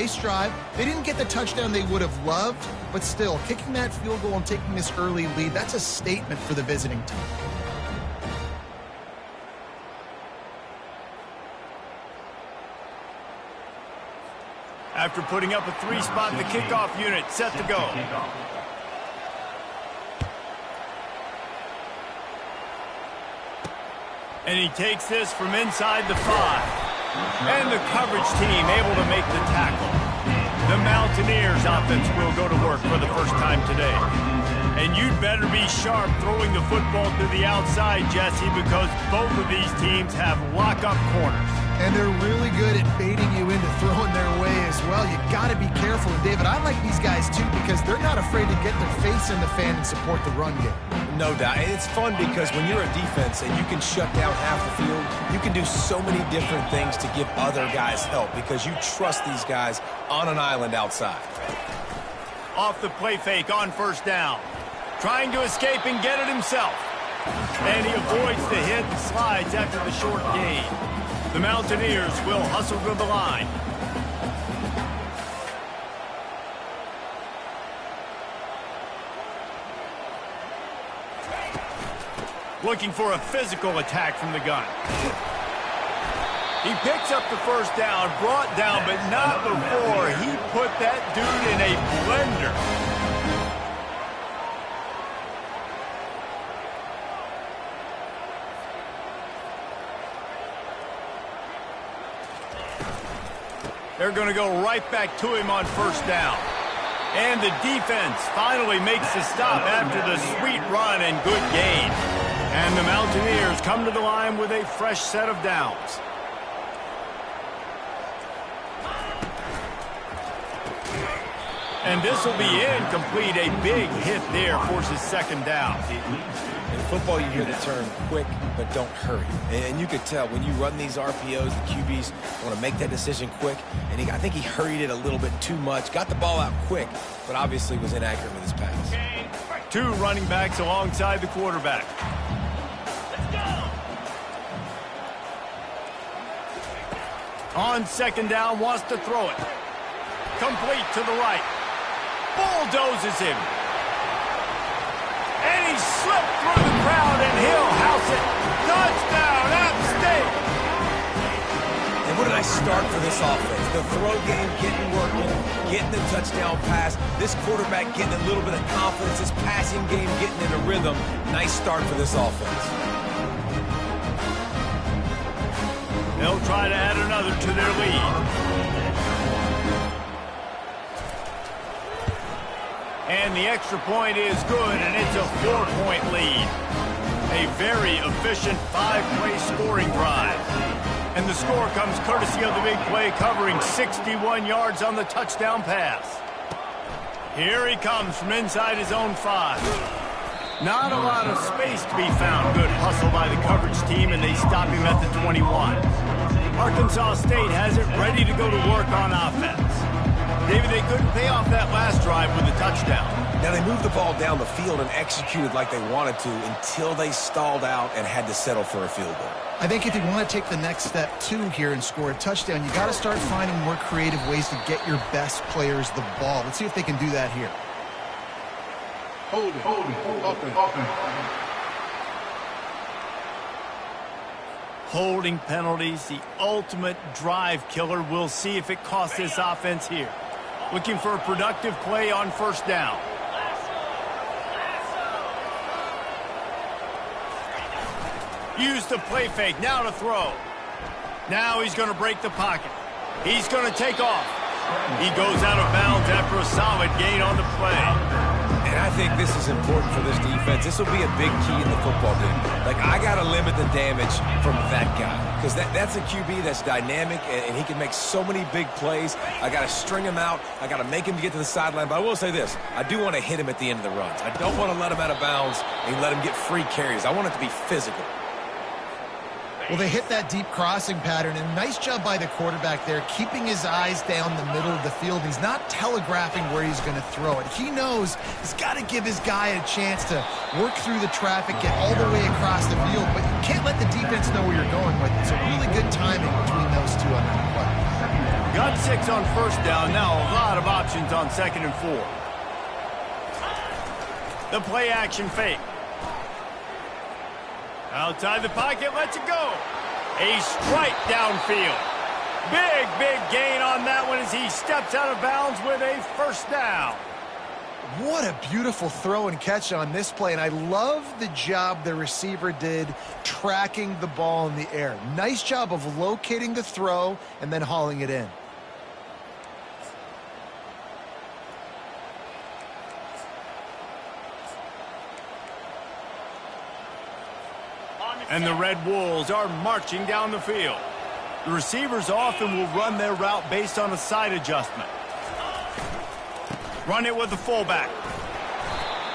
nice drive. They didn't get the touchdown they would have loved, but still, kicking that field goal and taking this early lead, that's a statement for the visiting team. After putting up a 3-spot, the kickoff unit set to go. And he takes this from inside the 5. And the coverage team able to make the tackle. The Mountaineers offense will go to work for the first time today. And you'd better be sharp throwing the football to the outside, Jesse, because both of these teams have lock-up corners. And they're really good at baiting you into throwing their way as well. You got to be careful. And, David, I like these guys, too, because they're not afraid to get their face in the fan and support the run game. No doubt. It's fun because when you're a defense and you can shut down half the field, you can do so many different things to give other guys help because you trust these guys on an island outside. Off the play fake on first down. Trying to escape and get it himself. And he avoids the hit and slides after the short gain. The Mountaineers will hustle to the line. Looking for a physical attack from the gun. He picks up the first down, brought down, but not before he put that dude in a blender. They're going to go right back to him on first down. And the defense finally makes the stop after the sweet run and good gain. And the Mountaineers come to the line with a fresh set of downs. And this will be incomplete. A big hit there forces second down. In football, you hear the term quick, but don't hurry. And you could tell when you run these RPOs, the QBs want to make that decision quick. And I think he hurried it a little bit too much. Got the ball out quick, but obviously was inaccurate with his pass. Two running backs alongside the quarterback. On second down, wants to throw it. Complete to the right. Bulldozes him. And he slipped through the crowd, and he'll house it. Touchdown, App State. And what a nice start for this offense. The throw game getting working, getting the touchdown pass. This quarterback getting a little bit of confidence. This passing game getting in a rhythm. Nice start for this offense. They'll try to add another to their lead. And the extra point is good, and it's a 4-point lead. A very efficient 5-play scoring drive. And the score comes courtesy of the big play, covering 61 yards on the touchdown pass. Here he comes from inside his own 5. Not a lot of space to be found. Good hustle by the coverage team, and they stop him at the 21. Arkansas State has it ready to go to work on offense. David, they couldn't pay off that last drive with a touchdown. Now, they moved the ball down the field and executed like they wanted to until they stalled out and had to settle for a field goal. I think if you want to take the next step, too, here and score a touchdown, you got to start finding more creative ways to get your best players the ball. Let's see if they can do that here. Holding penalties, the ultimate drive killer. We'll see if it costs this offense here. Looking for a productive play on first down. Use the play fake, now to throw. Now he's going to break the pocket. He's going to take off. He goes out of bounds after a solid gain on the play. And I think this is important for this defense. This will be a big key in the football game. Like, I got to limit the damage from that guy. Because that's a QB that's dynamic, and he can make so many big plays. I got to string him out. I got to make him get to the sideline. But I will say this. I do want to hit him at the end of the runs. I don't want to let him out of bounds and let him get free carries. I want it to be physical. Well, they hit that deep crossing pattern, and nice job by the quarterback there, keeping his eyes down the middle of the field. He's not telegraphing where he's going to throw it. He knows he's got to give his guy a chance to work through the traffic, get all the way across the field, but you can't let the defense know where you're going with it. So really good timing between those two on that play. Got 6 on first down. Now a lot of options on 2nd and 4. The play action fake. Outside the pocket, lets it go. A strike downfield. Big gain on that one as he steps out of bounds with a first down. What a beautiful throw and catch on this play, and I love the job the receiver did tracking the ball in the air. Nice job of locating the throw and then hauling it in. And the Red Wolves are marching down the field. The receivers often will run their route based on a side adjustment. Run it with the fullback.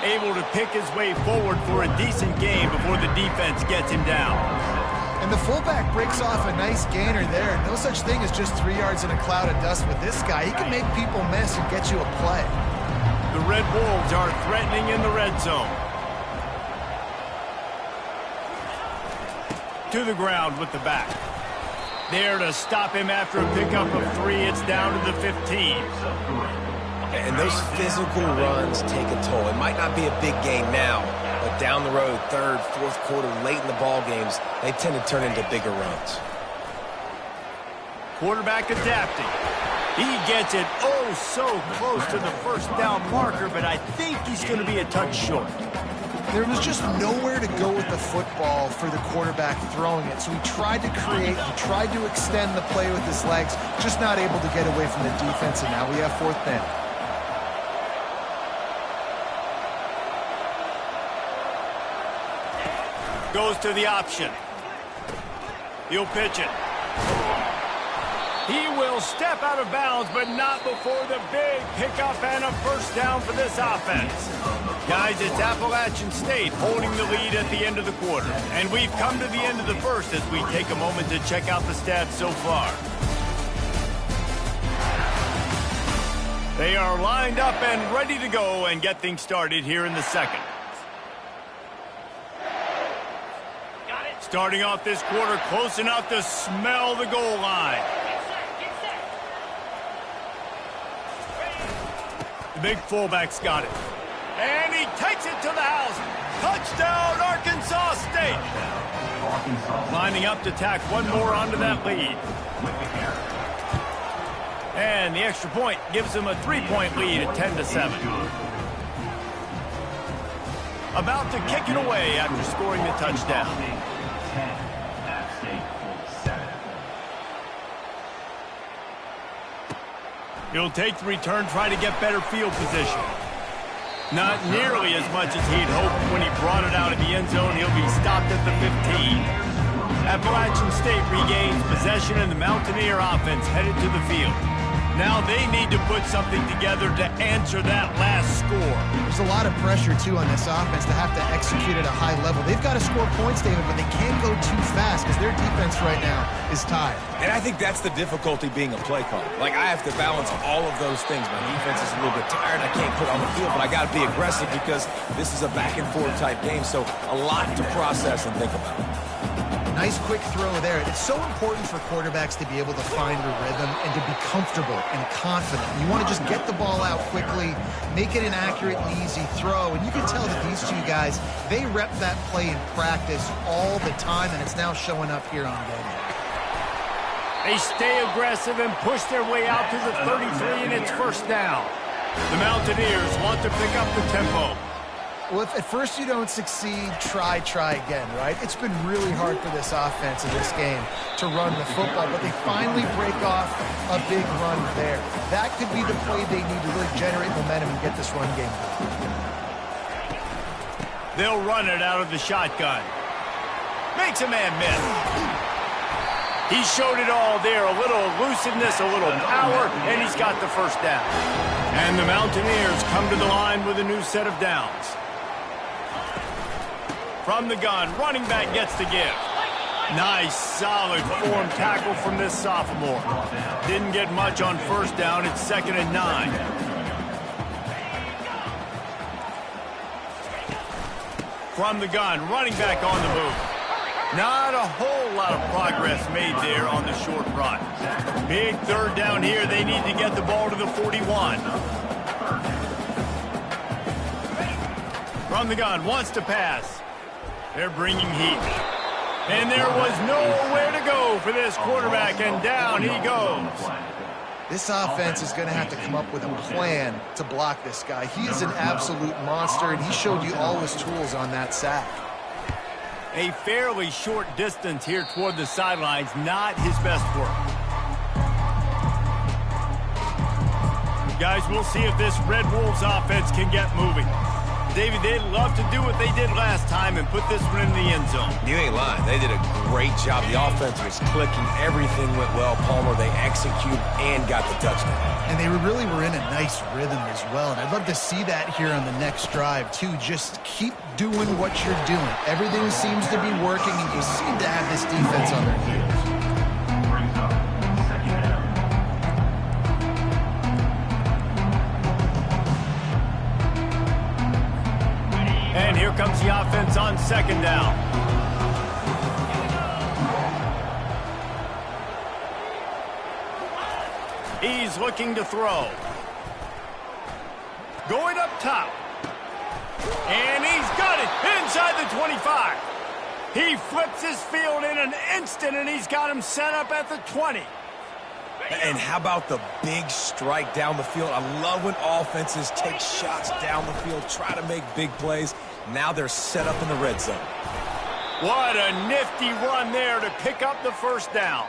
Able to pick his way forward for a decent gain before the defense gets him down. And the fullback breaks off a nice gainer there. No such thing as just 3 yards in a cloud of dust with this guy. He can make people miss and get you a play. The Red Wolves are threatening in the red zone. To the ground with the back. There to stop him after a pickup of 3. It's down to the 15. And those physical runs take a toll. It might not be a big gain now, but down the road, 3rd, 4th quarter, late in the ball games, they tend to turn into bigger runs. Quarterback adapting. He gets it oh so close to the first down marker, but I think he's going to be a touch short. There was just nowhere to go with the football for the quarterback throwing it. So he tried to create, he tried to extend the play with his legs, just not able to get away from the defense, and now we have 4th down. Goes to the option. He'll pitch it. He will step out of bounds, but not before the big pickup and a first down for this offense. Guys, it's Appalachian State holding the lead at the end of the quarter. And we've come to the end of the first as we take a moment to check out the stats so far. They are lined up and ready to go and get things started here in the second. Starting off this quarter close enough to smell the goal line. The big fullback's got it. And he takes it to the house. Touchdown, Arkansas State. Lining up to tack one more onto that lead. And the extra point gives them a 3-point lead at 10-7. About to kick it away after scoring the touchdown. He'll take the return, try to get better field position. Not nearly as much as he'd hoped when he brought it out of the end zone. He'll be stopped at the 15. Appalachian State regains possession, and the Mountaineer offense headed to the field. Now they need to put something together to answer that last score. There's a lot of pressure, too, on this offense to have to execute at a high level. They've got to score points, David, but they can't go too fast because their defense right now is tired. And I think that's the difficulty being a play caller. Like, I have to balance all of those things. My defense is a little bit tired. I can't put on the field, but I got to be aggressive because this is a back-and-forth type game, so a lot to process and think about. Nice quick throw there. It's so important for quarterbacks to be able to find a rhythm and to be comfortable and confident. You want to just get the ball out quickly, make it an accurate and easy throw. And you can tell that these two guys, they rep that play in practice all the time, and it's now showing up here on game day. They stay aggressive and push their way out to the 33, and it's first down. The Mountaineers want to pick up the tempo. Well, if at first you don't succeed, try again, right? It's been really hard for this offense in this game to run the football, but they finally break off a big run there. That could be the play they need to really generate momentum and get this run game going. They'll run it out of the shotgun. Makes a man miss. He showed it all there, a little elusiveness, a little power, and he's got the first down. And the Mountaineers come to the line with a new set of downs. From the gun, running back gets the give. Nice, solid form tackle from this sophomore. Didn't get much on first down. It's 2nd and 9. From the gun, running back on the move. Not a whole lot of progress made there on the short run. Big third down here. They need to get the ball to the 41. From the gun, wants to pass. They're bringing heat. And there was nowhere to go for this quarterback, and down he goes. This offense is going to have to come up with a plan to block this guy. He is an absolute monster, and he showed you all his tools on that sack. A fairly short distance here toward the sidelines, not his best work. Guys, we'll see if this Red Wolves offense can get moving. David, they'd love to do what they did last time and put this one in the end zone. You ain't lying. They did a great job. The offense was clicking. Everything went well. Palmer, they executed and got the touchdown. And they really were in a nice rhythm as well. And I'd love to see that here on the next drive, too. Just keep doing what you're doing. Everything seems to be working, and you seem to have this defense on their heels. And here comes the offense on second down. He's looking to throw. Going up top. And he's got it inside the 25. He flips his field in an instant, and he's got him set up at the 20. And how about the big strike down the field? I love when offenses take shots down the field, try to make big plays. Now they're set up in the red zone. What a nifty run there to pick up the first down.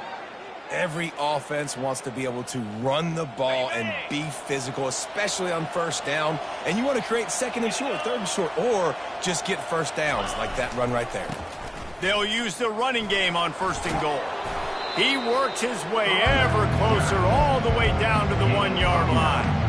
Every offense wants to be able to run the ball and be physical, especially on first down. And you want to create second and short, third and short, or just get first downs like that run right there. They'll use the running game on first and goal. He works his way ever closer all the way down to the 1-yard line.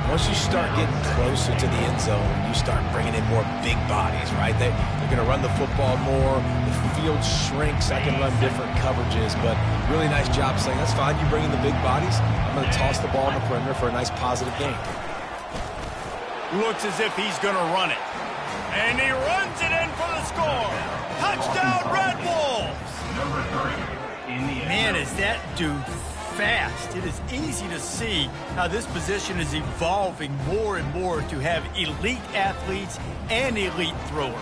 Once you start getting closer to the end zone, you start bringing in more big bodies, right? They're going to run the football more. The field shrinks. I can run different coverages, but really nice job saying, that's fine. You bring in the big bodies. I'm going to toss the ball in the perimeter for a nice positive gain. Looks as if he's going to run it. And he runs it in for the score. Touchdown, Red Wolves! Man, is that dude fast. It is easy to see how this position is evolving more and more to have elite athletes and elite throwers.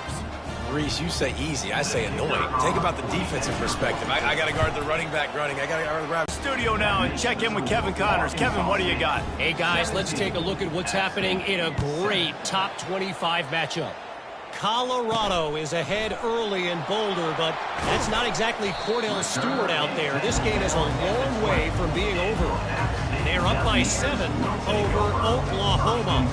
Reese, you say easy. I say annoying. Think about the defensive perspective. I got to guard the running back running. I got to guard the grab. Studio now and check in with Kevin Connors. Kevin, what do you got? Hey, guys, let's take a look at what's happening in a great top 25 matchup. Colorado is ahead early in Boulder, but that's not exactly Cordell Stewart out there. This game is a long way from being over. They're up by 7 over Oklahoma.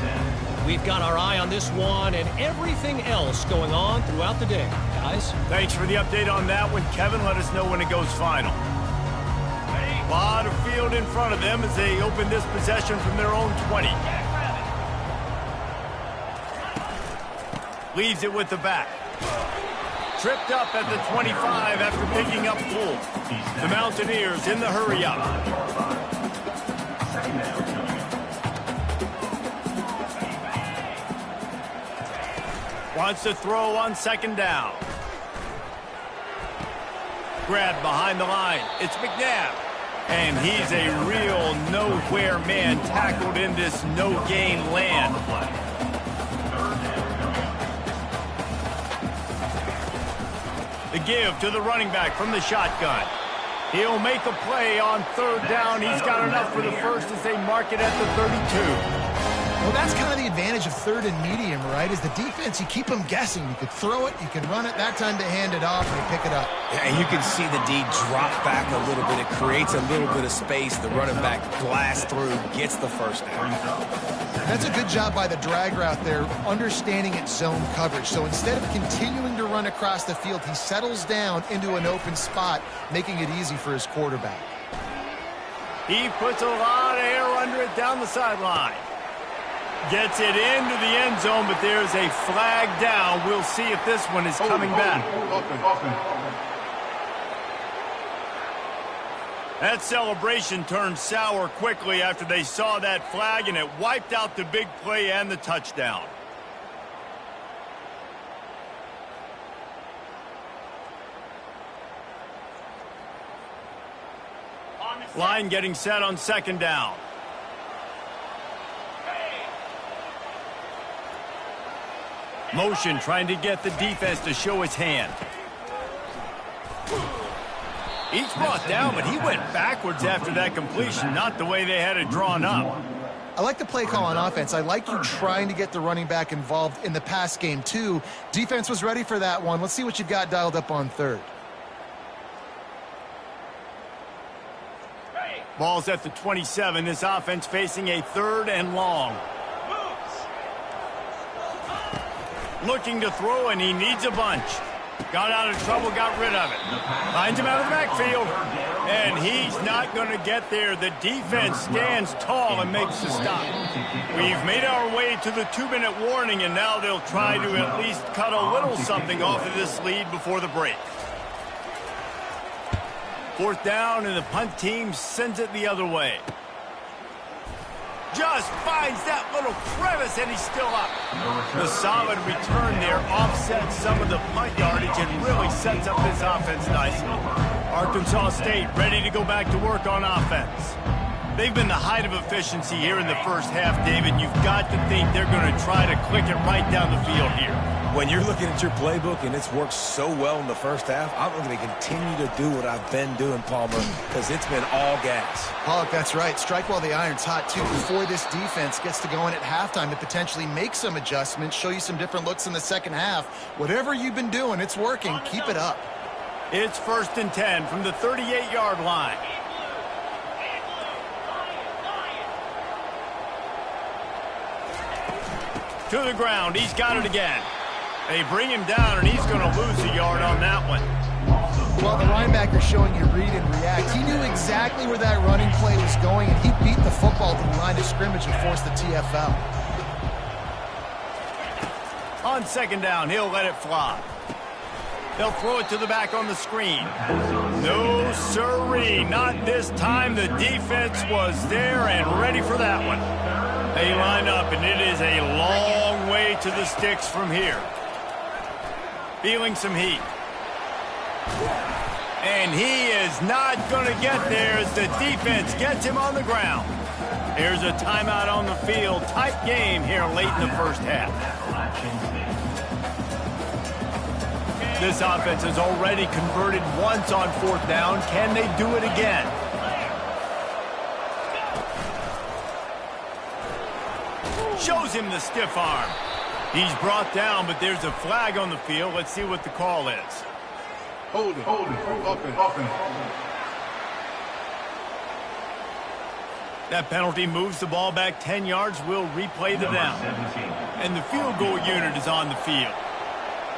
We've got our eye on this one and everything else going on throughout the day. Guys? Thanks for the update on that one, Kevin. Let us know when it goes final. A lot of field in front of them as they open this possession from their own 20. Leaves it with the back. Tripped up at the 25 after picking up full. The Mountaineers in the hurry up. Wants to throw on second down. Grabbed behind the line. It's McNabb. And he's a real nowhere man tackled in this no-gain land. The give to the running back from the shotgun. He'll make a play on third down. He's got enough for the first as they mark it at the 32. Well, that's kind of the advantage of third and medium, right? Is the defense, you keep them guessing. You could throw it, you can run it. That time to hand it off and they pick it up. Yeah, and you can see the D drop back a little bit. It creates a little bit of space. The running back blasts through, gets the first down. That's a good job by the drag route there, understanding its zone coverage. So instead of continuing to run across the field, he settles down into an open spot, making it easy for his quarterback. He puts a lot of air under it down the sideline. Gets it into the end zone, but there's a flag down. We'll see if this one is coming back. That celebration turned sour quickly after they saw that flag, and it wiped out the big play and the touchdown. Line getting set on second down. Motion trying to get the defense to show his hand. Each brought down, but he went backwards after that completion, not the way they had it drawn up. I like the play call on offense. I like you trying to get the running back involved in the pass game, too. Defense was ready for that one. Let's see what you've got dialed up on third. Ball's at the 27. This offense facing a third and long. Looking to throw, and he needs a bunch. Got out of trouble, got rid of it. Finds him out of the backfield, and he's not going to get there. The defense stands tall and makes the stop. We've made our way to the 2-minute warning, and now they'll try to at least cut a little something off of this lead before the break. Fourth down, and the punt team sends it the other way. Just finds that little crevice, and he's still up. The solid return there offsets some of the punt yardage and really sets up this offense nicely. Arkansas State ready to go back to work on offense. They've been the height of efficiency here in the first half, David. You've got to think they're going to try to click it right down the field here. When you're looking at your playbook and it's worked so well in the first half, I'm going to continue to do what I've been doing, Palmer, because it's been all gas. Pollock, that's right. Strike while the iron's hot, too, before this defense gets to going at halftime to potentially make some adjustments, show you some different looks in the second half. Whatever you've been doing, it's working. Keep it up. It's 1st and 10 from the 38-yard line. To the ground. He's got it again. They bring him down, and he's going to lose a yard on that one. Well, the linebacker showing you read and react. He knew exactly where that running play was going, and he beat the football to the line of scrimmage and forced the TFL. On second down, he'll let it fly. They'll throw it to the back on the screen. No sirree, not this time. The defense was there and ready for that one. They line up, and it is a long way to the sticks from here. Feeling some heat. And he is not going to get there as the defense gets him on the ground. Here's a timeout on the field. Tight game here late in the first half. This offense has already converted once on fourth down. Can they do it again? Shows him the stiff arm. He's brought down, but there's a flag on the field. Let's see what the call is. Hold it, open. That penalty moves the ball back 10 yards. We'll replay the down. And the field goal unit is on the field.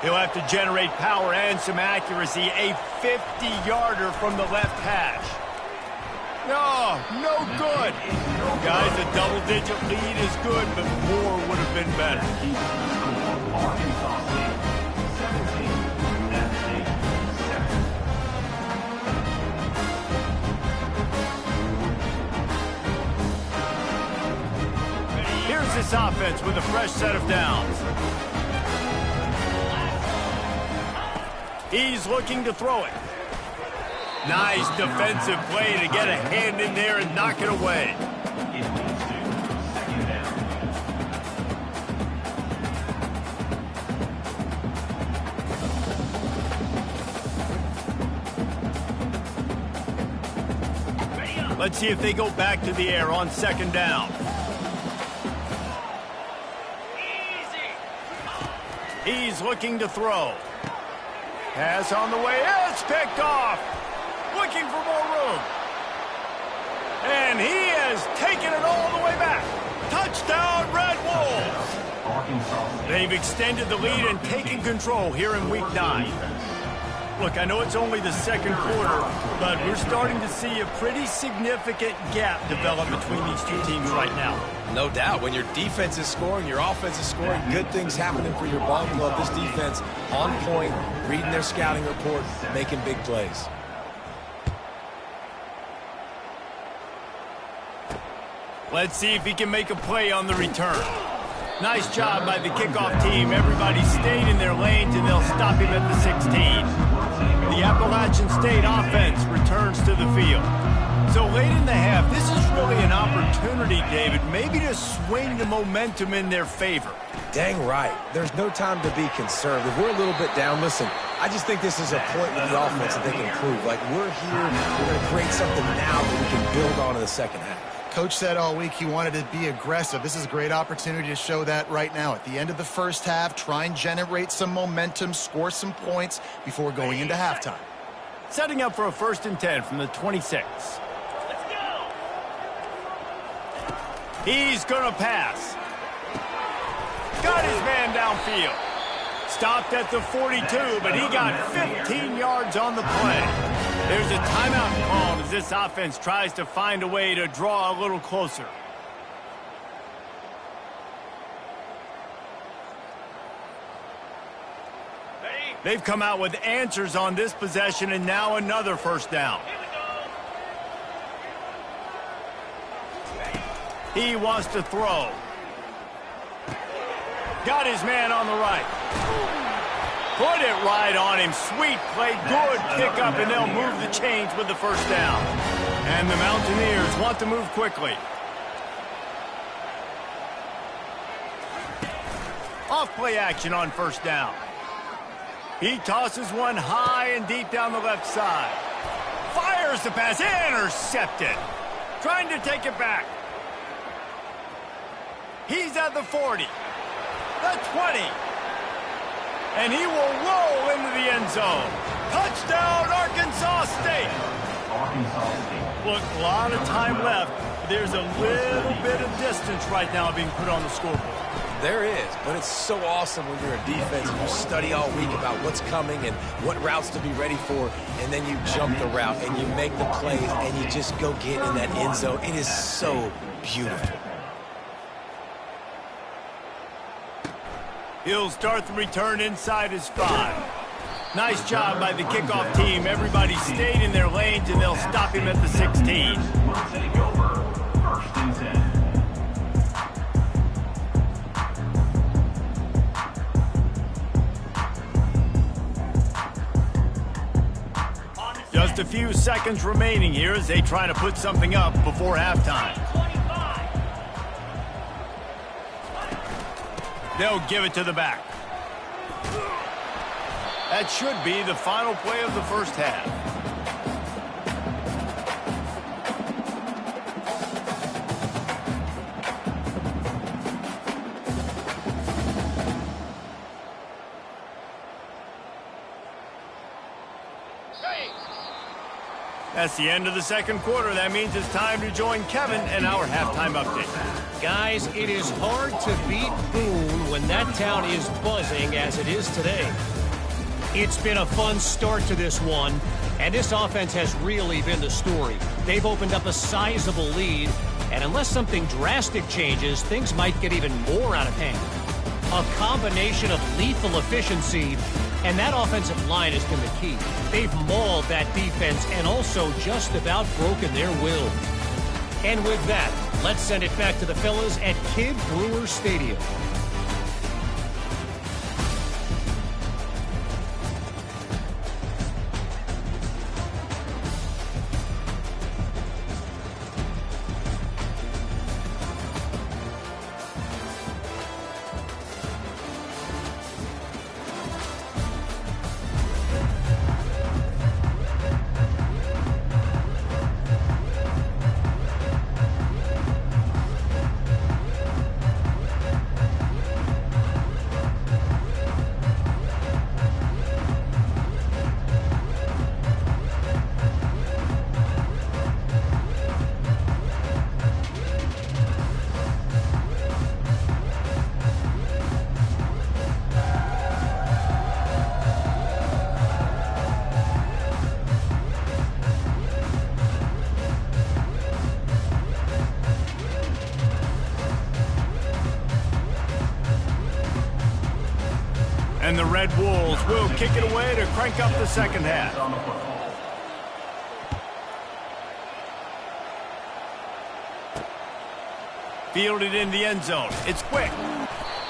He'll have to generate power and some accuracy. A 50-yarder from the left hash. No good. Guys, a double-digit lead is good, but more would have been better. Here's this offense with a fresh set of downs. He's looking to throw it. Nice defensive play to get a hand in there and knock it away. Let's see if they go back to the air on second down. He's looking to throw. Pass on the way. It's picked off. Looking for more room. And he has taken it all the way back. Touchdown, Red Wolves. They've extended the lead and taken control here in Week 9. Look, I know it's only the second quarter, but we're starting to see a pretty significant gap develop between these two teams right now. No doubt. When your defense is scoring, your offense is scoring, good things happening for your ball club. This defense on point, reading their scouting report, making big plays. Let's see if he can make a play on the return. Nice job by the kickoff team. Everybody stayed in their lanes, and they'll stop him at the 16. The Appalachian State offense returns to the field. So late in the half, this is really an opportunity, David, maybe to swing the momentum in their favor. Dang right. There's no time to be conservative. We're a little bit down. Listen, I just think this is a point with the offense that they can improve. Like, we're here, we're going to create something now that we can build on in the second half. Coach said all week he wanted to be aggressive. This is a great opportunity to show that right now. At the end of the first half, try and generate some momentum, score some points before going into halftime. Setting up for a 1st and 10 from the 26. He's going to pass. Got his man downfield. Stopped at the 42, but he got 15 yards on the play. There's a timeout called as this offense tries to find a way to draw a little closer. They've come out with answers on this possession, and now another 1st down. He wants to throw. Got his man on the right. Put it right on him. Sweet play. Good pickup, and they'll move the chains with the 1st down. And the Mountaineers want to move quickly. Off play action on 1st down. He tosses one high and deep down the left side. Fires the pass. Intercepted. Trying to take it back. He's at the 40. The 20. And he will roll into the end zone. Touchdown, Arkansas State. Look, a lot of time left. There's a little bit of distance right now being put on the scoreboard. There is, but it's so awesome when you're a defense and you study all week about what's coming and what routes to be ready for, and then you jump the route and you make the plays and you just go get in that end zone. It is so beautiful. He'll start the return inside his 5. Nice job by the kickoff team. Everybody stayed in their lanes, and they'll stop him at the 16. Just a few seconds remaining here as they try to put something up before halftime. They'll give it to the back. That should be the final play of the 1st half. That's the end of the 2nd quarter. That means it's time to join Kevin and our halftime update. Guys, it is hard to beat Boone when that town is buzzing as it is today. It's been a fun start to this one, and this offense has really been the story. They've opened up a sizable lead, and unless something drastic changes, things might get even more out of hand. A combination of lethal efficiency, and that offensive line has been the key. They've mauled that defense and also just about broken their will. And with that, let's send it back to the fellas at Kidd Brewer Stadium. And the Red Wolves will kick it away to crank up the 2nd half. Fielded in the end zone. It's quick.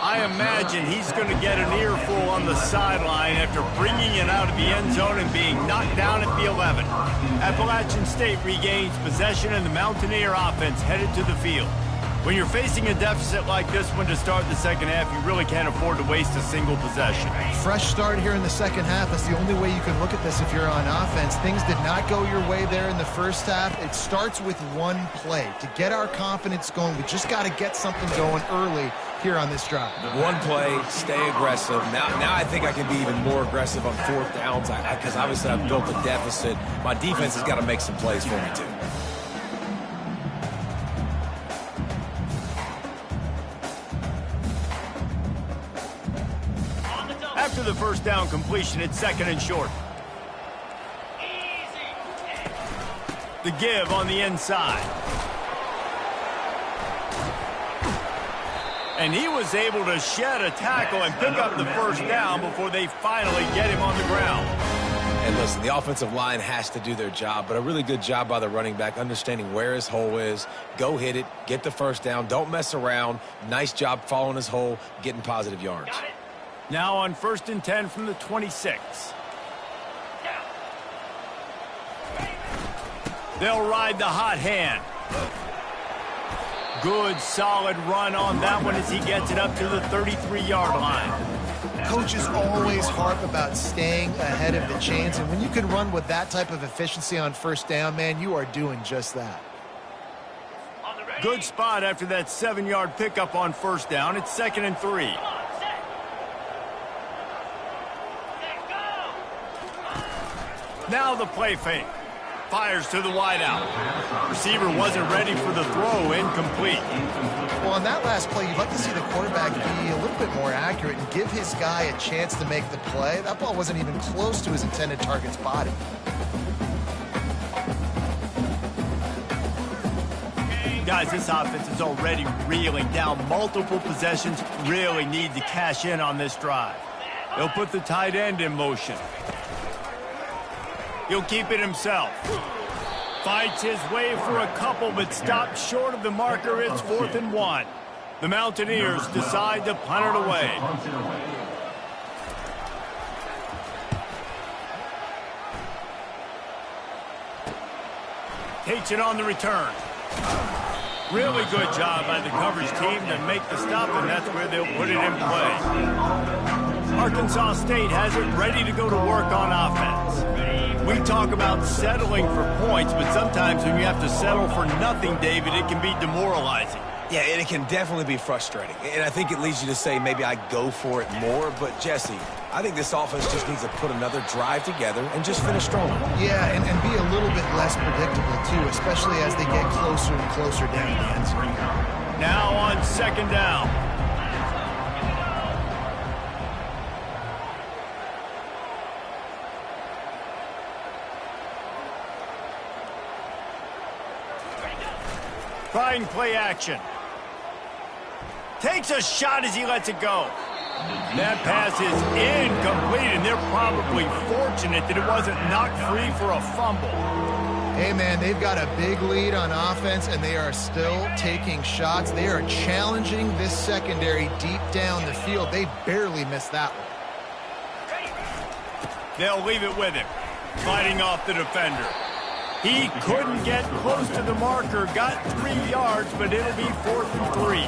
I imagine he's going to get an earful on the sideline after bringing it out of the end zone and being knocked down at the 11. Appalachian State regains possession and the Mountaineer offense headed to the field. When you're facing a deficit like this one to start the second half, you really can't afford to waste a single possession. Fresh start here in the second half. That's the only way you can look at this if you're on offense. Things did not go your way there in the first half. It starts with one play. To get our confidence going, we just got to get something going early here on this drive. One play, stay aggressive. Now I think I can be even more aggressive on fourth downs because obviously I've built a deficit. My defense has got to make some plays for me too. After the first down completion, it's second and short. The give on the inside. And he was able to shed a tackle and pick up the first down before they finally get him on the ground. And listen, the offensive line has to do their job, but a really good job by the running back understanding where his hole is. Go hit it, get the first down, don't mess around. Nice job following his hole, getting positive yards. Now on 1st and 10 from the 26. They'll ride the hot hand. Good, solid run on that one as he gets it up to the 33-yard line. Coaches always harp about staying ahead of the chains, and when you can run with that type of efficiency on first down, man, you are doing just that. Good spot after that 7-yard pickup on first down. It's 2nd and 3. Now the play fake. Fires to the wideout. Receiver wasn't ready for the throw. Incomplete. Well, on that last play, you'd like to see the quarterback be a little bit more accurate and give his guy a chance to make the play. That ball wasn't even close to his intended target's body. Guys, this offense is already reeling down multiple possessions. Really need to cash in on this drive. They'll put the tight end in motion. He'll keep it himself. Fights his way for a couple, but stops short of the marker. It's 4th and 1. The Mountaineers decide to punt it away. Takes it on the return. Really good job by the coverage team to make the stop, and that's where they'll put it in play. Arkansas State has it ready to go to work on offense. We talk about settling for points, but sometimes when you have to settle for nothing, David, it can be demoralizing. Yeah, and it can definitely be frustrating. And I think it leads you to say maybe I go for it more. But, Jesse, I think this offense just needs to put another drive together and just finish strong. Yeah, and be a little bit less predictable, too, especially as they get closer and closer down the end zone. Now on 2nd down. Trying play action. Takes a shot as he lets it go. That pass is incomplete, and they're probably fortunate that it wasn't knocked free for a fumble. Hey, man, they've got a big lead on offense, and they are still taking shots. They are challenging this secondary deep down the field. They barely missed that one. They'll leave it with him. Fighting off the defender. He couldn't get close to the marker, got 3 yards, but it'll be 4th and 3.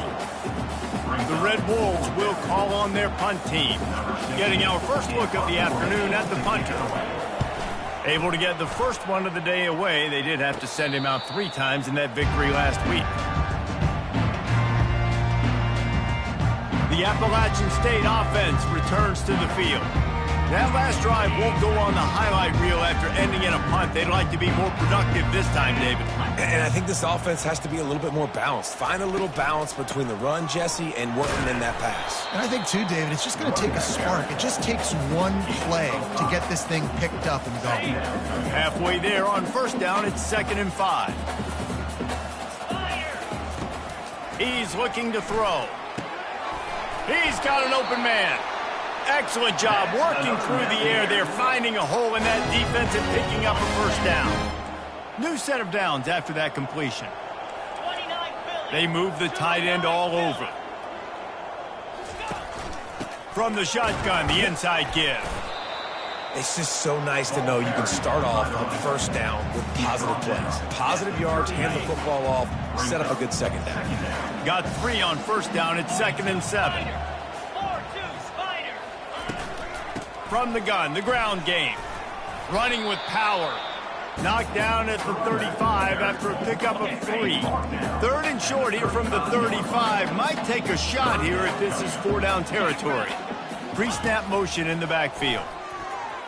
The Red Wolves will call on their punt team. Getting our first look of the afternoon at the punter. Able to get the first one of the day away, they did have to send him out 3 times in that victory last week. The Appalachian State offense returns to the field. That last drive won't go on the highlight reel after ending in a punt. They'd like to be more productive this time, David. And I think this offense has to be a little bit more balanced. Find a little balance between the run, Jesse, and working in that pass. And I think, too, David, it's just going to take a spark. It just takes one play to get this thing picked up and going. Halfway there on first down, it's 2nd and 5. He's looking to throw. He's got an open man. Excellent job working through the air there, finding a hole in that defense and picking up a first down. New set of downs after that completion. 29 Philly. They move the tight end all over. From the shotgun, the inside give. It's just so nice to know you can start off on first down with positive plays. Positive yards, hand the football off, set up a good second down. Got 3 on first down. It's 2nd and 7. From the gun, the ground game. Running with power. Knocked down at the 35 after a pickup of 3. 3rd and short here from the 35. Might take a shot here if this is 4-down territory. Pre-snap motion in the backfield.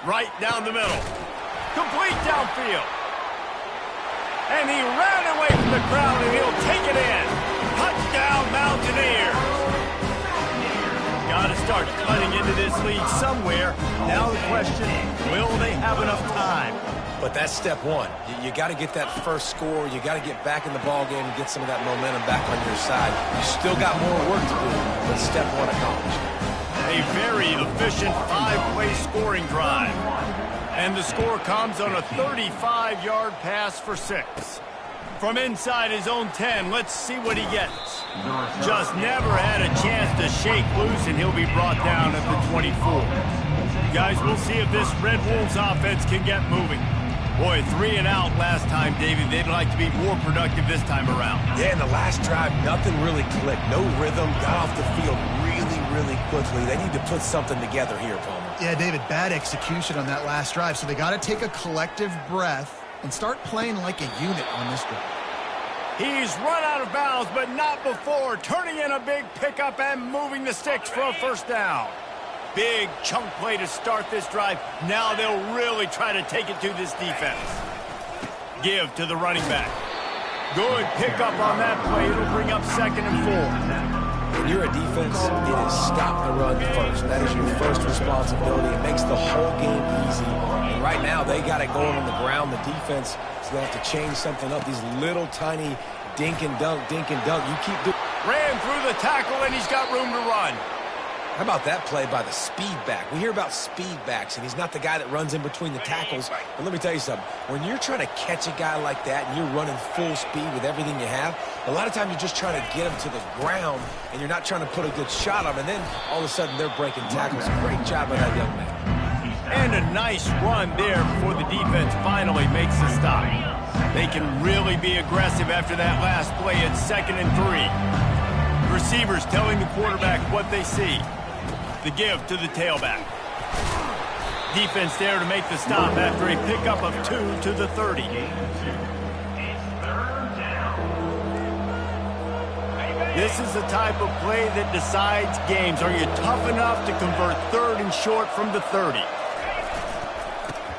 Right down the middle. Complete downfield. And he ran away from the crowd, and he'll take it in. Touchdown, Mountaineers. Got to start cutting into this lead somewhere. Now the question, will they have enough time? But that's step one. You got to get that first score. You got to get back in the ball game and get some of that momentum back on your side. You still got more work to do, but step one accomplished. A very efficient 5-play scoring drive. And the score comes on a 35-yard pass for 6. From inside his own 10, let's see what he gets. Just never had a chance to shake loose, and he'll be brought down at the 24. Guys, we'll see if this Red Wolves offense can get moving. Boy, 3 and out last time, David. They'd like to be more productive this time around. Yeah, in the last drive, nothing really clicked. No rhythm, got off the field really quickly. They need to put something together here, Palmer. Yeah, David, bad execution on that last drive, so they got to take a collective breath and start playing like a unit on this drive. He's run out of bounds, but not before. Turning in a big pickup and moving the sticks for a first down. Big chunk play to start this drive. Now they'll really try to take it to this defense. Give to the running back. Good pickup on that play. It'll bring up 2nd and 4. When you're a defense, it is stop the run first. That is your first responsibility. It makes the whole game easy. And right now, they got it going on the ground. The defense is going to have to change something up. These little tiny dink and dunk. You keep doing. Ran through the tackle, and he's got room to run. How about that play by the speed back? We hear about speed backs, and he's not the guy that runs in between the tackles. But let me tell you something. When you're trying to catch a guy like that and you're running full speed with everything you have, a lot of times you're just trying to get him to the ground, and you're not trying to put a good shot on him, and then all of a sudden they're breaking tackles. Great job by that young man. And a nice run there before the defense finally makes the stop. They can really be aggressive after that last play. It's 2nd and 3. Receivers telling the quarterback what they see. The give to the tailback. Defense there to make the stop after a pickup of 2 to the 30. This is the type of play that decides games. Are you tough enough to convert 3rd and short from the 30?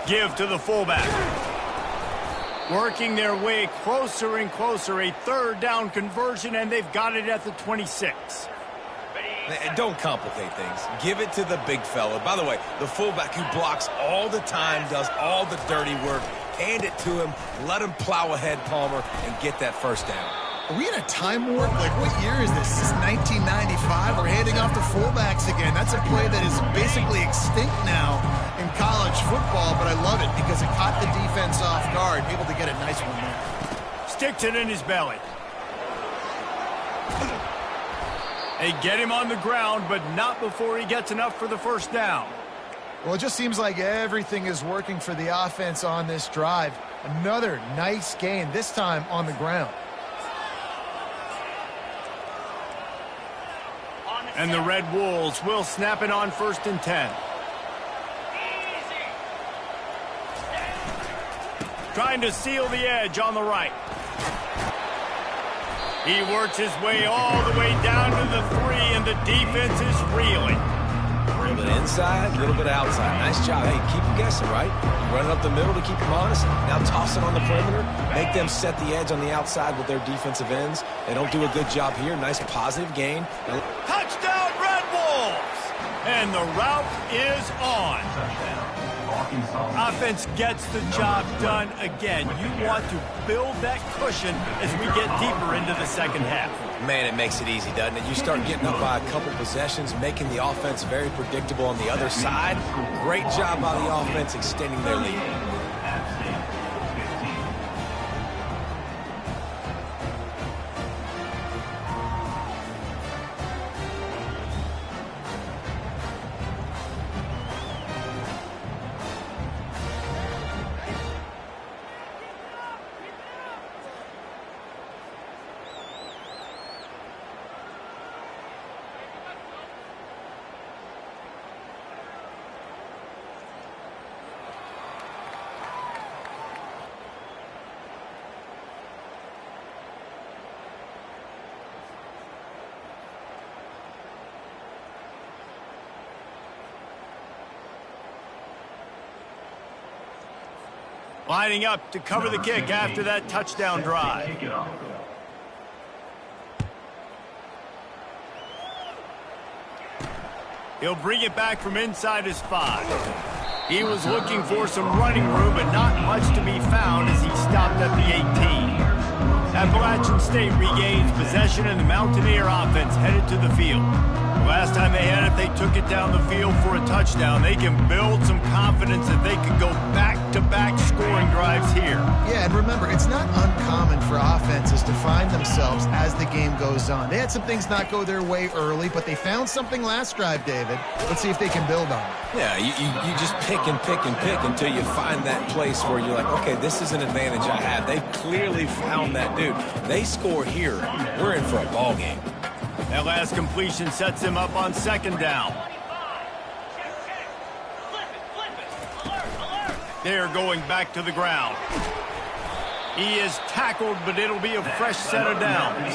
Give to the fullback. Working their way closer and closer. A 3rd down conversion, and they've got it at the 26. Don't complicate things. Give it to the big fella. By the way, the fullback who blocks all the time, does all the dirty work. Hand it to him, let him plow ahead, Palmer, and get that first down. Are we in a time warp? Like, what year is this? This is 1995. We're handing off to fullbacks again. That's a play that is basically extinct now in college football, but I love it because it caught the defense off guard, able to get a nice one there. Sticks it in his belly. They get him on the ground, but not before he gets enough for the first down. Well, it just seems like everything is working for the offense on this drive. Another nice gain, this time on the ground. And the Red Wolves will snap it on 1st and 10. Trying to seal the edge on the right. He works his way all the way down to the 3, and the defense is reeling. A little bit inside, a little bit outside. Nice job. Hey, keep them guessing, right? Running up the middle to keep them honest. Now toss it on the perimeter. Make them set the edge on the outside with their defensive ends. They don't do a good job here. Nice positive gain. Touchdown, Red Wolves! And the route is on. Offense gets the job done again. You want to build that cushion as we get deeper into the second half. Man, it makes it easy, doesn't it? You start getting up by a couple possessions, making the offense very predictable on the other side. Great job by the offense extending their lead. Lining up to cover the kick after that touchdown drive. He'll bring it back from inside his 5. He was looking for some running room, but not much to be found as he stopped at the 18. Appalachian State regains possession, and the Mountaineer offense headed to the field. The last time they had it, they took it down the field for a touchdown. They can build some confidence that they could go back-to-back scoring drives here. Yeah, and remember, it's not uncommon for offenses to find themselves as the game goes on. They had some things not go their way early, but they found something last drive, David. Let's see if they can build on it. Yeah, you just pick and pick and pick until you find that place where you're like, okay, this is an advantage I have. They've clearly found that dude. They score here, we're in for a ball game. That last completion sets him up on second down. They're going back to the ground. He is tackled, but it'll be a fresh set of downs.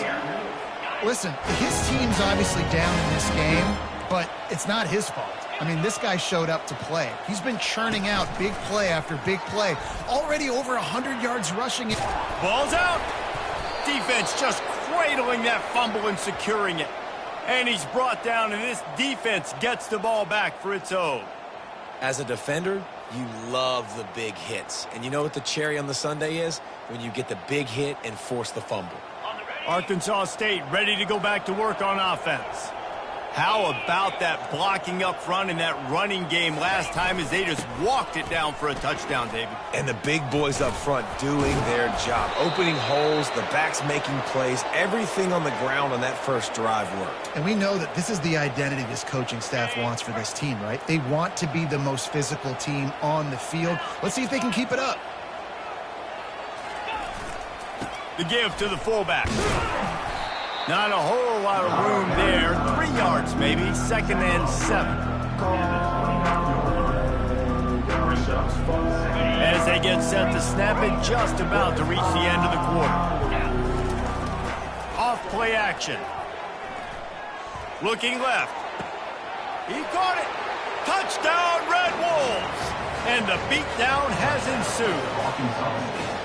Listen, his team's obviously down in this game, but it's not his fault. I mean, this guy showed up to play. He's been churning out big play after big play. Already over 100 yards rushing it. Ball's out. Defense just cradling that fumble and securing it. And he's brought down, and this defense gets the ball back for its own. As a defender, you love the big hits. And you know what the cherry on the sundae is? When you get the big hit and force the fumble. Arkansas State ready to go back to work on offense. How about that blocking up front in that running game last time as they just walked it down for a touchdown, David? And the big boys up front doing their job. Opening holes, the backs making plays. Everything on the ground on that first drive worked. And we know that this is the identity this coaching staff wants for this team, right? They want to be the most physical team on the field. Let's see if they can keep it up. The give to the fullback. Not a whole lot of room there. 3 yards maybe. 2nd and 7. As they get set to snap it, just about to reach the end of the quarter. Off play action. Looking left. He caught it. Touchdown, Red Wolves. And the beatdown has ensued.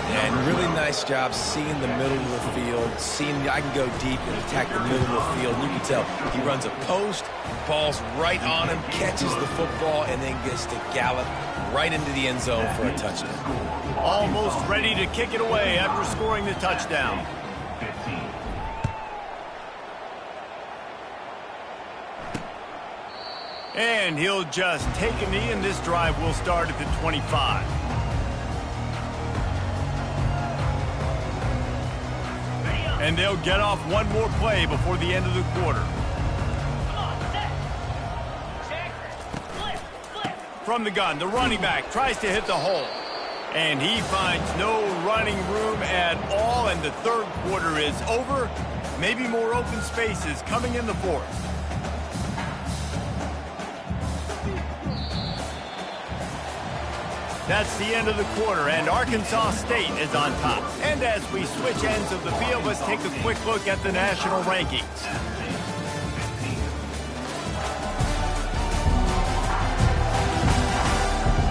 And really nice job seeing the middle of the field, seeing I can go deep and attack the middle of the field. You can tell he runs a post, ball's right on him, catches the football, and then gets to gallop right into the end zone for a touchdown. Almost ready to kick it away after scoring the touchdown. And he'll just take a knee, and this drive will start at the 25. And they'll get off one more play before the end of the quarter. From the gun, the running back tries to hit the hole. And he finds no running room at all, and the third quarter is over. Maybe more open spaces coming in the fourth. That's the end of the quarter, and Arkansas State is on top. And as we switch ends of the field, let's take a quick look at the national rankings.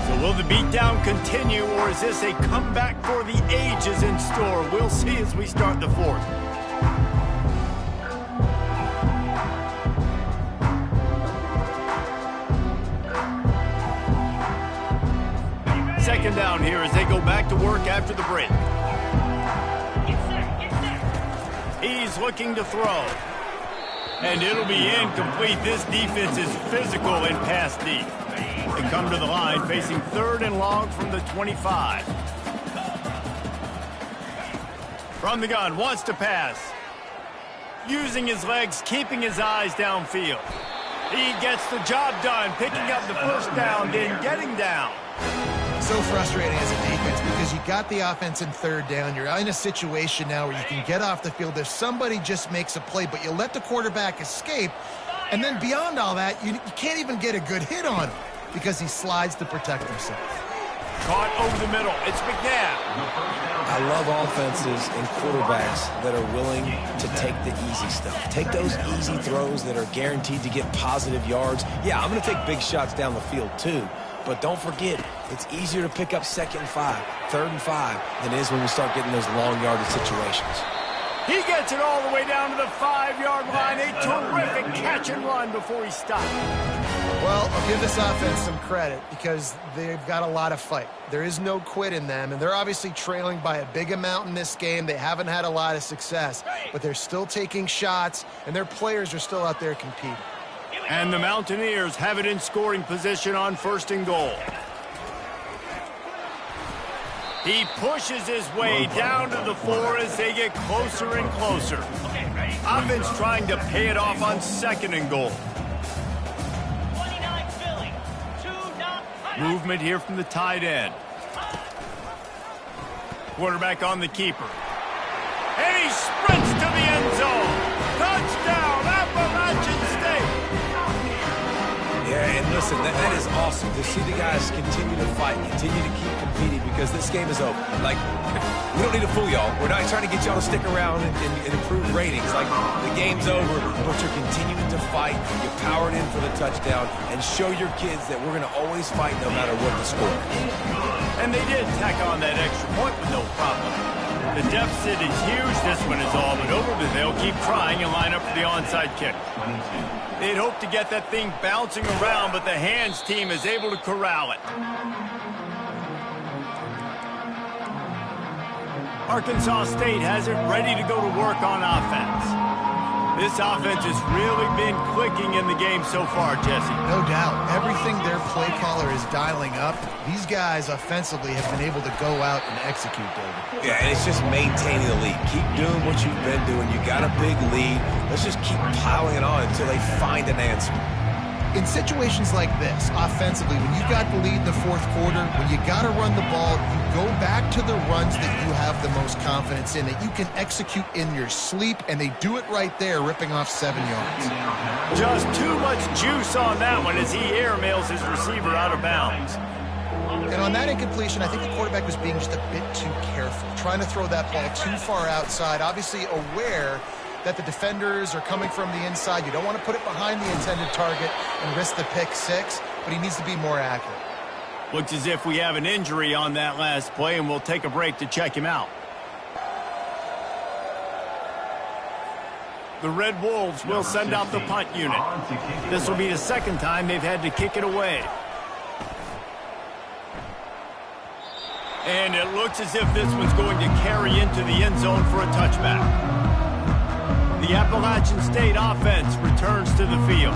So will the beatdown continue, or is this a comeback for the ages in store? We'll see as we start the fourth. Second down here as they go back to work after the break. He's looking to throw. And it'll be incomplete. This defense is physical and pass deep. They come to the line facing 3rd and long from the 25. From the gun, wants to pass. Using his legs, keeping his eyes downfield. He gets the job done, picking up the first down, then getting down. So frustrating as a defense because you got the offense in 3rd down. You're in a situation now where you can get off the field if somebody just makes a play, but you let the quarterback escape. And then beyond all that, you can't even get a good hit on him because he slides to protect himself. Caught over the middle. It's McNabb. I love offenses and quarterbacks that are willing to take the easy stuff. Take those easy throws that are guaranteed to get positive yards. Yeah, I'm going to take big shots down the field too. But don't forget, it's easier to pick up 2nd and 5, 3rd and 5 than it is when we start getting those long yardage situations. He gets it all the way down to the 5-yard line. A terrific catch and run before he stopped. Well, I'll give this offense some credit because they've got a lot of fight. There is no quit in them, and they're obviously trailing by a big amount in this game. They haven't had a lot of success, but they're still taking shots, and their players are still out there competing. And the Mountaineers have it in scoring position on 1st and goal. He pushes his way down to the 4 as they get closer and closer. Offense trying to pay it off on 2nd and goal. Movement here from the tight end. Quarterback on the keeper. And he sprints to the end zone. Touchdown, Appalachian State. Yeah, and listen, that is awesome to see the guys continue to fight, continue to keep competing because this game is over. Like, we don't need to fool y'all. We're not trying to get y'all to stick around and improve ratings. Like, the game's over, but you're continuing to fight. You're powered in for the touchdown and show your kids that we're going to always fight no matter what the score. And they did tack on that extra point with no problem. The deficit is huge. This one is all but over, but they'll keep trying and line up for the onside kick. They'd hope to get that thing bouncing around, but the hands team is able to corral it. Arkansas State has it ready to go to work on offense. This offense has really been clicking in the game so far, Jesse. No doubt. Everything their play caller is dialing up, these guys offensively have been able to go out and execute, David. Yeah, and it's just maintaining the lead. Keep doing what you've been doing. You got a big lead. Let's just keep piling it on until they find an answer. In situations like this, offensively, when you got the lead in the 4th quarter, when you got to run the ball, you go back to the runs that you have the most confidence in, that you can execute in your sleep, and they do it right there, ripping off 7 yards. Just too much juice on that one as he airmails his receiver out of bounds. And on that incompletion, I think the quarterback was being just a bit too careful, trying to throw that ball too far outside, obviously aware that the defenders are coming from the inside. You don't want to put it behind the intended target and risk the pick 6, but he needs to be more accurate. Looks as if we have an injury on that last play, and we'll take a break to check him out. The Red Wolves will send out the punt unit. This will be the 2nd time they've had to kick it away. And it looks as if this one's going to carry into the end zone for a touchback. The Appalachian State offense returns to the field.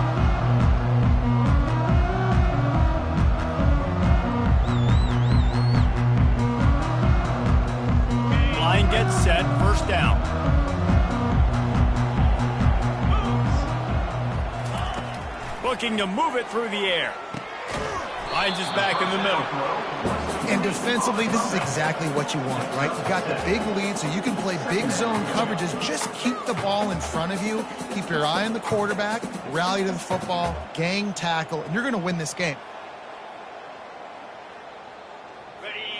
Line gets set, 1st down. Looking to move it through the air. Line's just back in the middle. And defensively, this is exactly what you want, right? You got the big lead, so you can play big zone coverages. Just keep the ball in front of you. Keep your eye on the quarterback. Rally to the football. Gang tackle. And you're going to win this game.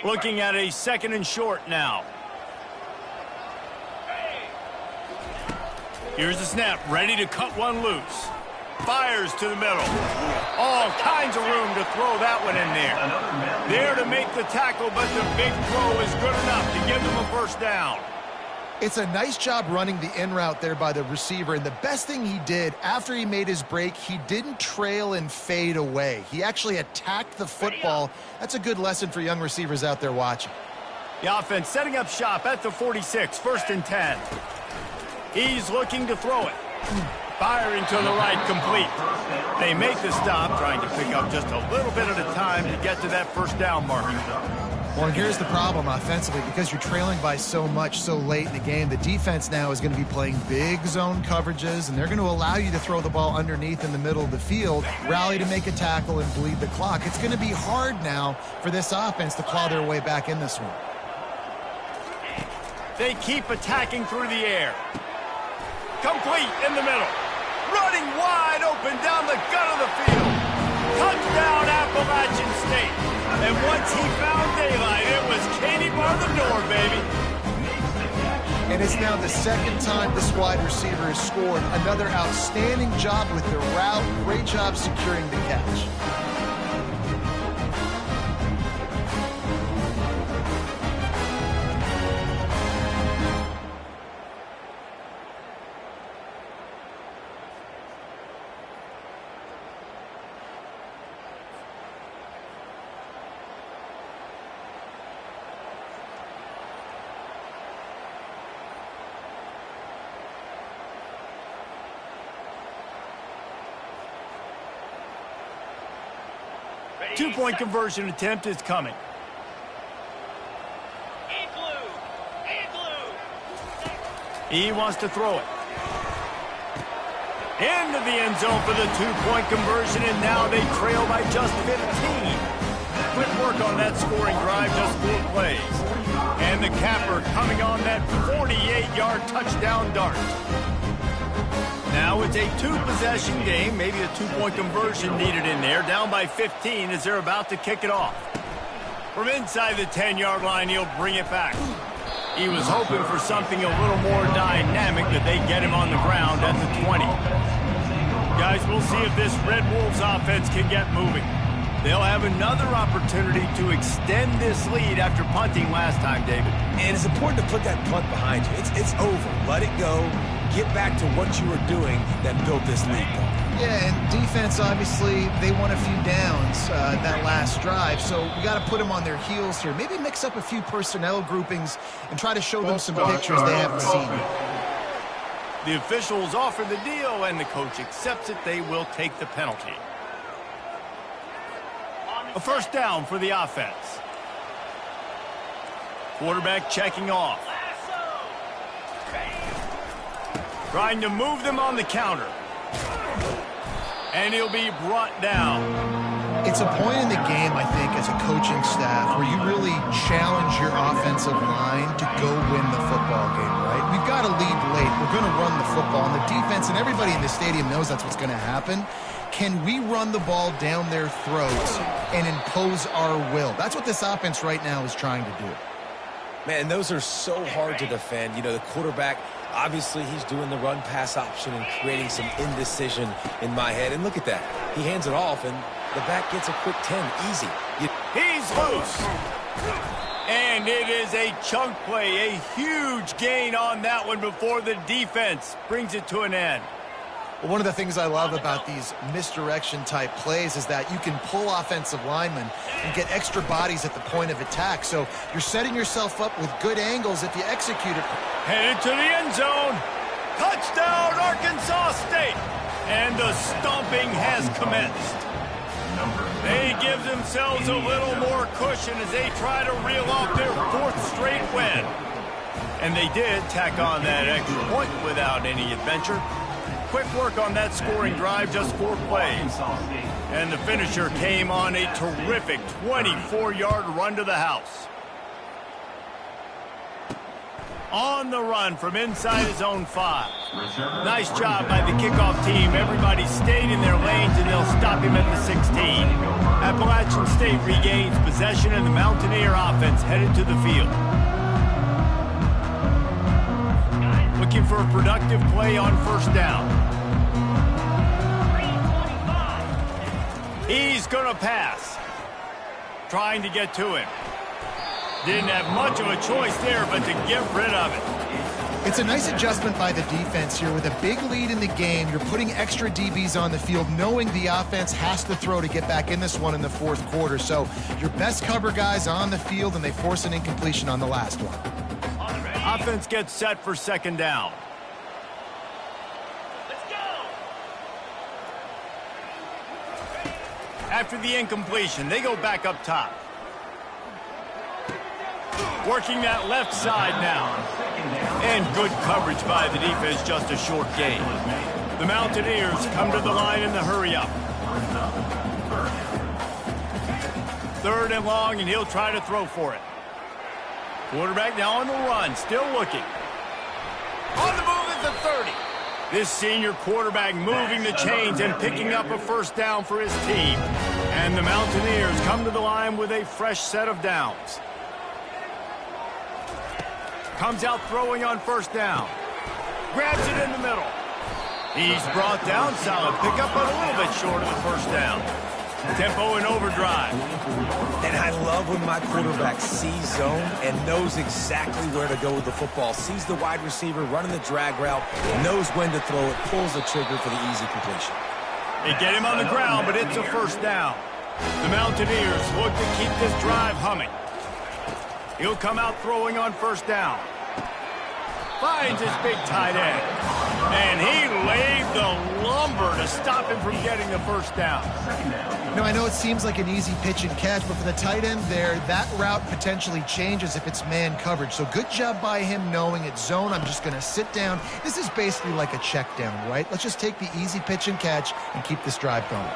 Looking at a 2nd and short now. Here's the snap. Ready to cut one loose. Fires to the middle. All kinds of room to throw that one in there. There to make the tackle, but the big throw is good enough to give them a 1st down. It's a nice job running the in route there by the receiver, and the best thing he did after he made his break, he didn't trail and fade away. He actually attacked the football. That's a good lesson for young receivers out there watching. The offense setting up shop at the 46, 1st and 10. He's looking to throw it. Firing to the right, complete. They make the stop, trying to pick up just a little bit at a time to get to that 1st down mark. Well, and here's the problem offensively. Because you're trailing by so much so late in the game, the defense now is going to be playing big zone coverages, and they're going to allow you to throw the ball underneath in the middle of the field, rally to make a tackle, and bleed the clock. It's going to be hard now for this offense to claw their way back in this one. They keep attacking through the air. Complete in the middle. Running wide open down the gut of the field. Touchdown, Appalachian State. And once he found daylight, it was Katie bar the door, baby. And it's now the 2nd time this wide receiver has scored. Another outstanding job with the route. Great job securing the catch. Two-point conversion attempt is coming. He wants to throw it. Into the end zone for the two-point conversion, and now they trail by just 15. Quick work on that scoring drive, just 4 plays. And the capper coming on that 48-yard touchdown dart. Now it's a 2-possession game, maybe a 2-point conversion needed in there, down by 15 as they're about to kick it off. From inside the 10-yard line, he'll bring it back. He was hoping for something a little more dynamic, that they get him on the ground at the 20. Guys, we'll see if this Red Wolves offense can get moving. They'll have another opportunity to extend this lead after punting last time, David. And it's important to put that punt behind you. It's over. Let it go. Get back to what you were doing that built this lead. Yeah, and defense, obviously, they won a few downs that last drive, so we got to put them on their heels here. Maybe mix up a few personnel groupings and try to show them some pictures they haven't seen. The officials offer the deal, and the coach accepts it. They will take the penalty. A first down for the offense. Quarterback checking off. Trying to move them on the counter. And he'll be brought down. It's a point in the game, I think, as a coaching staff, where you really challenge your offensive line to go win the football game, right? We've got to lead late. We're going to run the football. And the defense and everybody in the stadium knows that's what's going to happen. Can we run the ball down their throats and impose our will? That's what this offense right now is trying to do. Man, those are so hard to defend. You know, the quarterback, obviously he's doing the run-pass option and creating some indecision in my head. And look at that. He hands it off, and the back gets a quick 10. Easy. He's loose. And it is a chunk play, a huge gain on that one before the defense brings it to an end. Well, one of the things I love about these misdirection-type plays is that you can pull offensive linemen and get extra bodies at the point of attack. So you're setting yourself up with good angles if you execute it. Headed to the end zone. Touchdown, Arkansas State. And the stomping has commenced. They give themselves a little more cushion as they try to reel off their 4th straight win. And they did tack on that extra point without any adventure. Quick work on that scoring drive, just 4 plays. And the finisher came on a terrific 24-yard run to the house. On the run from inside his own 5. Nice job by the kickoff team. Everybody stayed in their lanes, and they'll stop him at the 16. Appalachian State regains possession, and the Mountaineer offense headed to the field. Looking for a productive play on first down. He's going to pass. Trying to get to him. Didn't have much of a choice there, but to get rid of it. It's a nice adjustment by the defense here. With a big lead in the game, you're putting extra DBs on the field, knowing the offense has to throw to get back in this one in the 4th quarter. So your best cover guys on the field, and they force an incompletion on the last one. Offense gets set for second down. Let's go. After the incompletion, they go back up top. Working that left side now. And good coverage by the defense, just a short gain. The Mountaineers come to the line in the hurry-up. 3rd and long, and he'll try to throw for it. Quarterback now on the run, still looking. On the move at the 30. This senior quarterback moving the chains and picking up a first down for his team. And the Mountaineers come to the line with a fresh set of downs. Comes out throwing on first down. Grabs it in the middle. He's brought down, solid pickup, but a little bit short of the first down. Tempo and overdrive. And I love when my quarterback sees zone and knows exactly where to go with the football. Sees the wide receiver running the drag route, knows when to throw it, pulls the trigger for the easy completion. They get him on the ground, but it's a first down. The Mountaineers look to keep this drive humming. He'll come out throwing on first down. Finds his big tight end. And he laid the lumber to stop him from getting the first down. I know it seems like an easy pitch and catch, but for the tight end there, that route potentially changes if it's man coverage. So good job by him knowing it's zone. I'm just going to sit down. This is basically like a check down, right? Let's just take the easy pitch and catch and keep this drive going.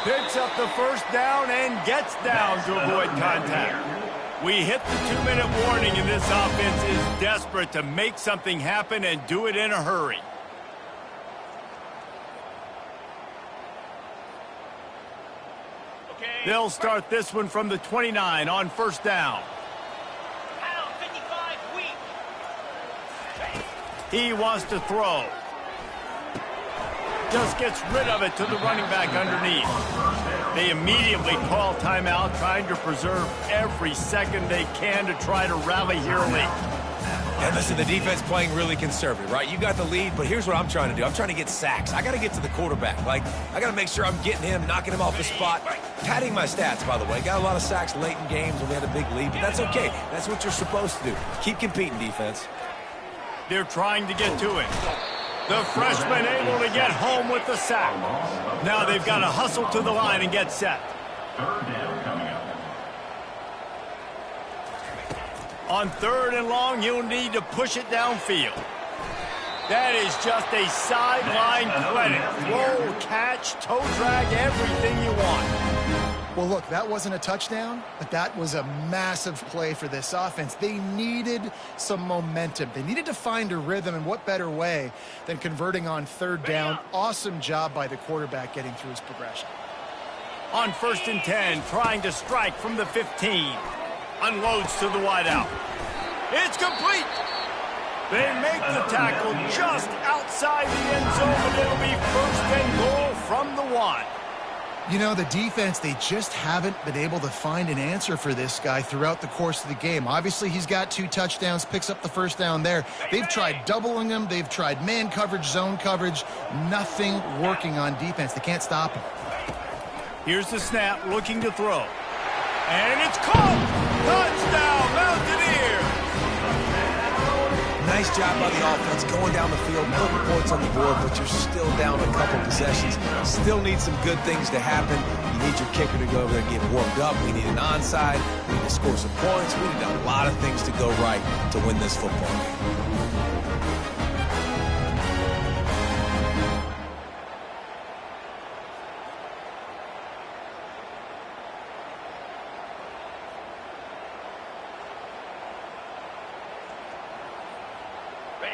Picks up the first down and gets down to avoid contact. We hit the 2-minute warning, and this offense is desperate to make something happen and do it in a hurry. They'll start this one from the 29 on first down. He wants to throw. Just gets rid of it to the running back underneath. They immediately call timeout, trying to preserve every second they can to try to rally here late. And listen, the defense playing really conservative, right? You got the lead, but here's what I'm trying to do. I'm trying to get sacks. I got to get to the quarterback. Like, I got to make sure I'm getting him, knocking him off the spot. Padding my stats, by the way. Got a lot of sacks late in games when we had a big lead, but that's okay. That's what you're supposed to do. Keep competing, defense. They're trying to get to it. The freshman able to get home with the sack. Now they've got to hustle to the line and get set. On 3rd and long, you'll need to push it downfield. That is just a sideline credit. Throw, catch, toe drag, everything you want. Well, look, that wasn't a touchdown, but that was a massive play for this offense. They needed some momentum. They needed to find a rhythm, and what better way than converting on 3rd down. Awesome job by the quarterback getting through his progression. On 1st and 10, trying to strike from the 15. Unloads to the wideout. It's complete. They make the tackle just outside the end zone, and it'll be 1st and goal from the 1. The defense, they just haven't been able to find an answer for this guy throughout the course of the game. Obviously, he's got 2 touchdowns, picks up the first down there. They've tried doubling him. They've tried man coverage, zone coverage. Nothing working on defense. They can't stop him. Here's the snap, looking to throw. And it's caught! Touchdown, Mountaineers! Nice job by the offense going down the field, putting points on the board, but you're still down a couple possessions. Still need some good things to happen. You need your kicker to go over there and get warmed up. We need an onside. We need to score some points. We need a lot of things to go right to win this football game.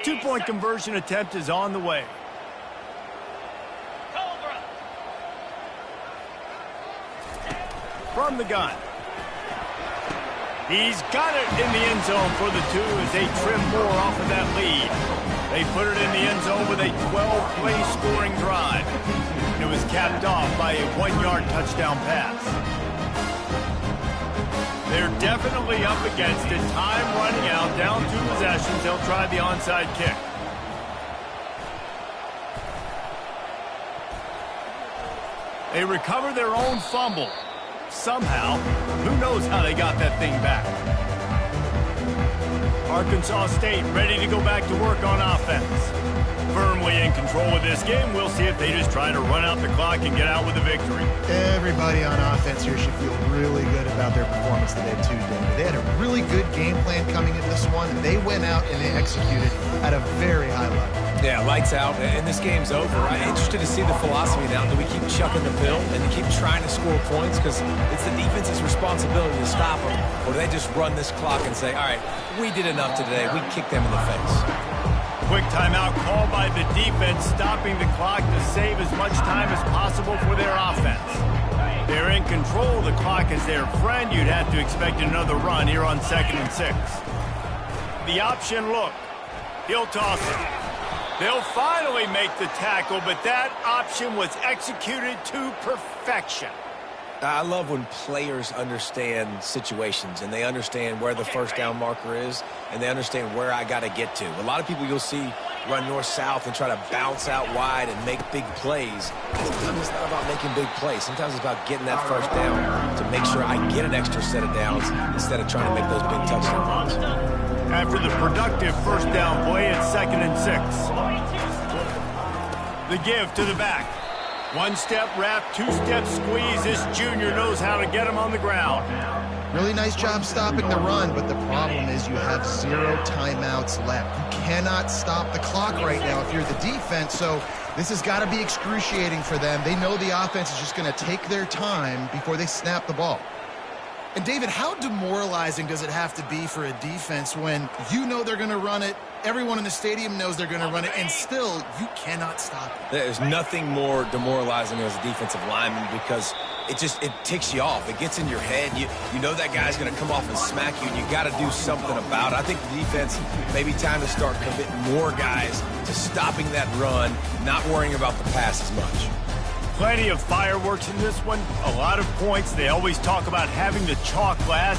Two-point conversion attempt is on the way. From the gun. He's got it in the end zone for the 2 as they trim more off of that lead. They put it in the end zone with a 12-play scoring drive. And it was capped off by a 1-yard touchdown pass. They're definitely up against it. Time running out, down 2 possessions. They'll try the onside kick. They recover their own fumble. Somehow, who knows how they got that thing back. Arkansas State ready to go back to work on offense. Firmly in control of this game. We'll see if they just try to run out the clock and get out with a victory. Everybody on offense here should feel really good about their performance today, too, David. They had a really good game plan coming into this one. They went out and they executed at a very high level. Yeah, lights out, and this game's over. I'm interested to see the philosophy now. Do we keep chucking the pill and keep trying to score points? Because it's the defense's responsibility to stop them. Or do they just run this clock and say, all right, we did enough today. We kicked them in the face. Quick timeout called by the defense, stopping the clock to save as much time as possible for their offense. They're in control. The clock is their friend. You'd have to expect another run here on 2nd and 6. The option look. He'll toss it. They'll finally make the tackle, but that option was executed to perfection. I love when players understand situations and they understand where the first down marker is and they understand where I got to get to. A lot of people you'll see run north-south and try to bounce out wide and make big plays. Sometimes it's not about making big plays. Sometimes it's about getting that first down to make sure I get an extra set of downs instead of trying to make those big touchdown runs. after the productive first down play at 2nd and 6. The give to the back. One step wrap, two-step squeeze. This junior knows how to get him on the ground. Really nice job stopping the run, but the problem is you have 0 timeouts left. You cannot stop the clock right now if you're the defense, so this has got to be excruciating for them. They know the offense is just going to take their time before they snap the ball. And, David, how demoralizing does it have to be for a defense when you know they're going to run it, everyone in the stadium knows they're going to run it, and still you cannot stop it? There's nothing more demoralizing as a defensive lineman because it ticks you off. It gets in your head. You know that guy's going to come off and smack you, and you got to do something about it. I think the defense maybe time to start committing more guys to stopping that run, not worrying about the pass as much. Plenty of fireworks in this one. A lot of points. They always talk about having the chalk last.